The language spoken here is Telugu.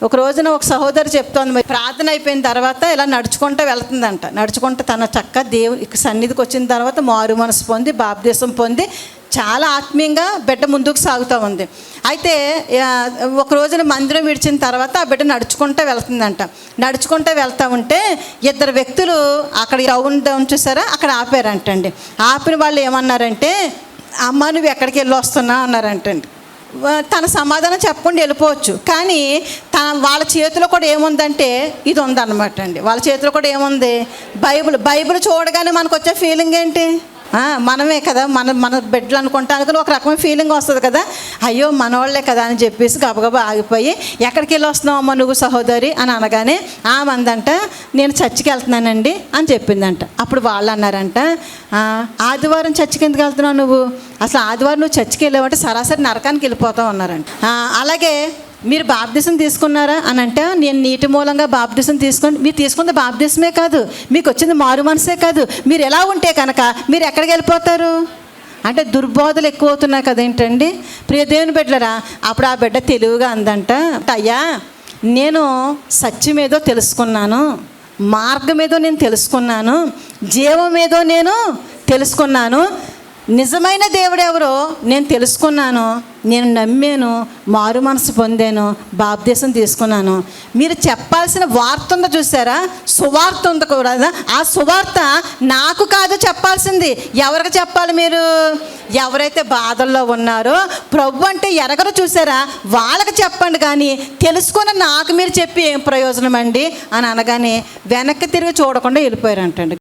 ఒక రోజున ఒక సహోదరి చెప్తోంది, మరి ప్రార్థన అయిపోయిన తర్వాత ఇలా నడుచుకుంటూ వెళ్తుందంట. నడుచుకుంటూ తన చక్క దేవుని సన్నిధికి వచ్చిన తర్వాత మారు మనసు పొంది బాప్తీసం పొంది చాలా ఆత్మీయంగా బిడ్డ ముందుకు సాగుతూ ఉంది. అయితే ఒక రోజున మందిరం విడిచిన తర్వాత ఆ బిడ్డ నడుచుకుంటూ వెళ్తుందంట. నడుచుకుంటూ వెళ్తూ ఉంటే ఇద్దరు వ్యక్తులు అక్కడ రౌండ్ చూసారా, అక్కడ ఆపారంటండి. ఆపిన వాళ్ళు ఏమన్నారంటే, అమ్మ నువ్వు ఎక్కడికి వెళ్ళి వస్తున్నావు అన్నారంటండి. తన సమాధానం చెప్పకుండా వెళ్ళిపోవచ్చు, కానీ వాళ్ళ చేతిలో కూడా ఏముందంటే ఇది ఉందన్నమాట అండి. వాళ్ళ చేతిలో కూడా ఏముంది, బైబిల్ చూడగానే మనకు వచ్చే ఫీలింగ్ ఏంటి, మనమే కదా, మన బిడ్డలు అనుకుంటానికి ఒక రకమైన ఫీలింగ్ వస్తుంది కదా, అయ్యో మనవాళ్లే కదా అని చెప్పేసి గబగబా ఆగిపోయి ఎక్కడికి వెళ్ళి వస్తున్నావు అమ్మ నువ్వు సహోదరి అని అనగానే ఆమందంట నేను చర్చికి వెళ్తున్నానండి అని చెప్పిందంట. అప్పుడు వాళ్ళు అన్నారంట, ఆదివారం చర్చికి ఎందుకు వెళ్తున్నావు నువ్వు, అసలు ఆదివారం నువ్వు చర్చికి వెళ్ళావంటే సరాసరి నరకానికి వెళ్ళిపోతావు అన్నారంట. అలాగే మీరు బాప్తిసం తీసుకున్నారా అని అంటే, నేను నీటి మూలంగా బాప్తిసం తీసుకోండి. మీరు తీసుకుంది బాప్తిసమే కాదు, మీకు వచ్చింది మారు మనసే కాదు. మీరు ఎలా ఉంటే కనుక మీరు ఎక్కడికి వెళ్ళిపోతారు అంటే దుర్బోధలు ఎక్కువ అవుతున్నాయి కదేంటండి ప్రియ దేవుని బిడ్డలారా. అప్పుడు ఆ బిడ్డ తెలివిగా అందంట, అయ్యా నేను సత్యం ఏదో తెలుసుకున్నాను, మార్గం ఏదో నేను తెలుసుకున్నాను, జీవం ఏదో నేను తెలుసుకున్నాను, నిజమైన దేవుడు ఎవరో నేను తెలుసుకున్నాను, నేను నమ్మాను, మారు మనసు పొందాను, బాప్తీసం తీసుకున్నాను. మీరు చెప్పాల్సిన వార్త ఉందో చూసారా, సువార్త ఉంది కూడా, ఆ సువార్త నాకు కాదు చెప్పాల్సింది. ఎవరికి చెప్పాలి మీరు, ఎవరైతే బాధల్లో ఉన్నారో ప్రభు అంటే ఎరగరు చూసారా వాళ్ళకి చెప్పండి, కానీ తెలుసుకున్న నాకు మీరు చెప్పి ఏం ప్రయోజనం అండి అని అనగానే వెనక్కి తిరిగి చూడకుండా వెళ్ళిపోయారంటండి.